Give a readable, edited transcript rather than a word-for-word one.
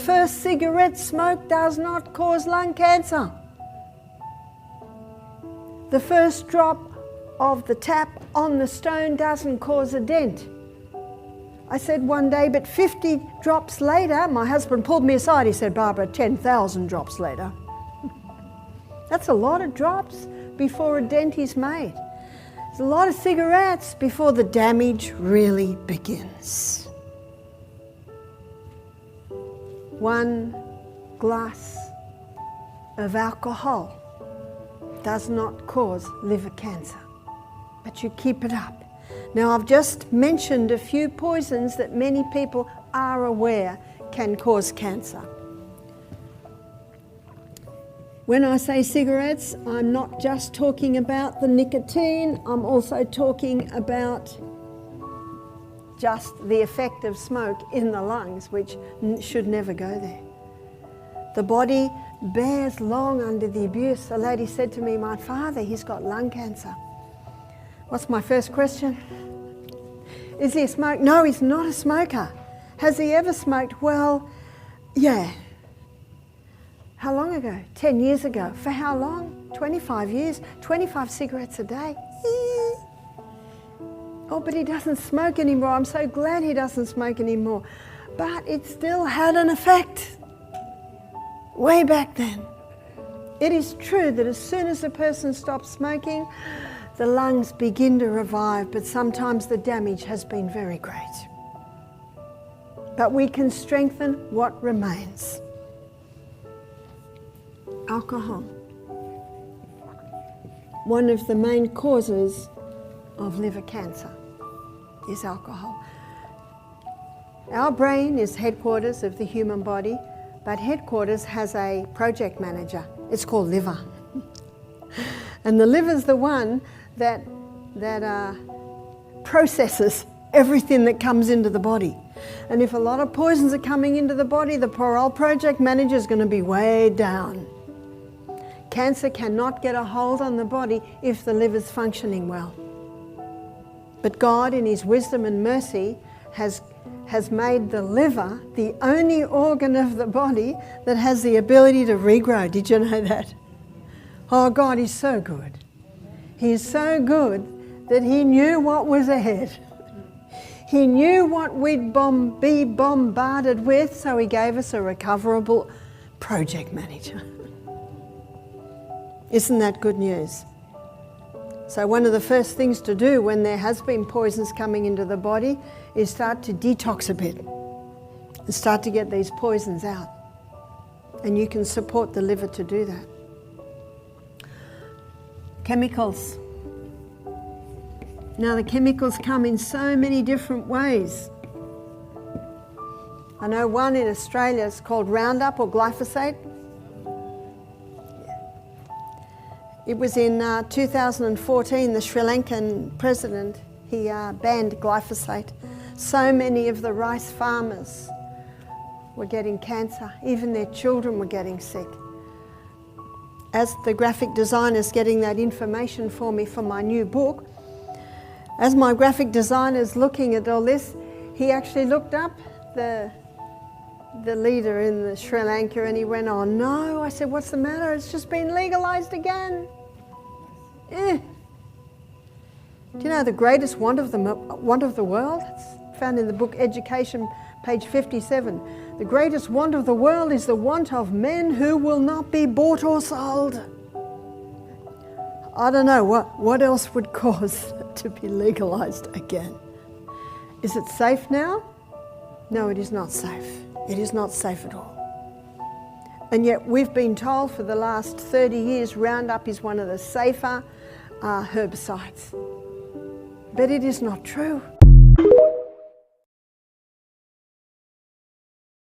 first cigarette smoke does not cause lung cancer. The first drop of the tap on the stone doesn't cause a dent. I said one day, but 50 drops later, my husband pulled me aside. He said, Barbara, 10,000 drops later. That's a lot of drops before a dent is made. There's a lot of cigarettes before the damage really begins. 1 glass of alcohol does not cause liver cancer, but you keep it up. Now, I've just mentioned a few poisons that many people are aware can cause cancer. When I say cigarettes, I'm not just talking about the nicotine, I'm also talking about just the effect of smoke in the lungs, which should never go there. The body bears long under the abuse. A lady said to me, my father, he's got lung cancer. What's my first question? Is he a smoker? No, he's not a smoker. Has he ever smoked? Well, yeah. How long ago? 10 years ago. For how long? 25 years. 25 cigarettes a day. Oh, but he doesn't smoke anymore. I'm so glad he doesn't smoke anymore. But it still had an effect way back then. It is true that as soon as a person stops smoking, the lungs begin to revive, but sometimes the damage has been very great. But we can strengthen what remains. Alcohol. One of the main causes of liver cancer is alcohol. Our brain is headquarters of the human body, but headquarters has a project manager. It's called liver. And the liver's the one that processes everything that comes into the body. And if a lot of poisons are coming into the body, the poor old project manager is going to be way down. Cancer cannot get a hold on the body if the liver's functioning well. But God, in His wisdom and mercy, has made the liver the only organ of the body that has the ability to regrow. Did you know that? Oh, God is so good. He is so good that He knew what was ahead. He knew what we'd be bombarded with, so He gave us a recoverable project manager. Isn't that good news? So one of the first things to do when there has been poisons coming into the body is start to detox a bit and start to get these poisons out. And you can support the liver to do that. Chemicals. Now the chemicals come in so many different ways. I know one in Australia is called Roundup or glyphosate. It was in 2014, the Sri Lankan president, he banned glyphosate. So many of the rice farmers were getting cancer. Even their children were getting sick. As the graphic designer's getting that information for me for my new book, as my graphic designer's looking at all this, he actually looked up the leader in the Sri Lanka and he went, oh no. I said, what's the matter? It's just been legalized again. Do you know the greatest want of the world? It's found in the book Education, page 57. The greatest want of the world is the want of men who will not be bought or sold. I don't know what else would cause it to be legalized again. Is it safe now? No, it is not safe. It is not safe at all. And yet we've been told for the last 30 years Roundup is one of the safer herbicides. But it is not true.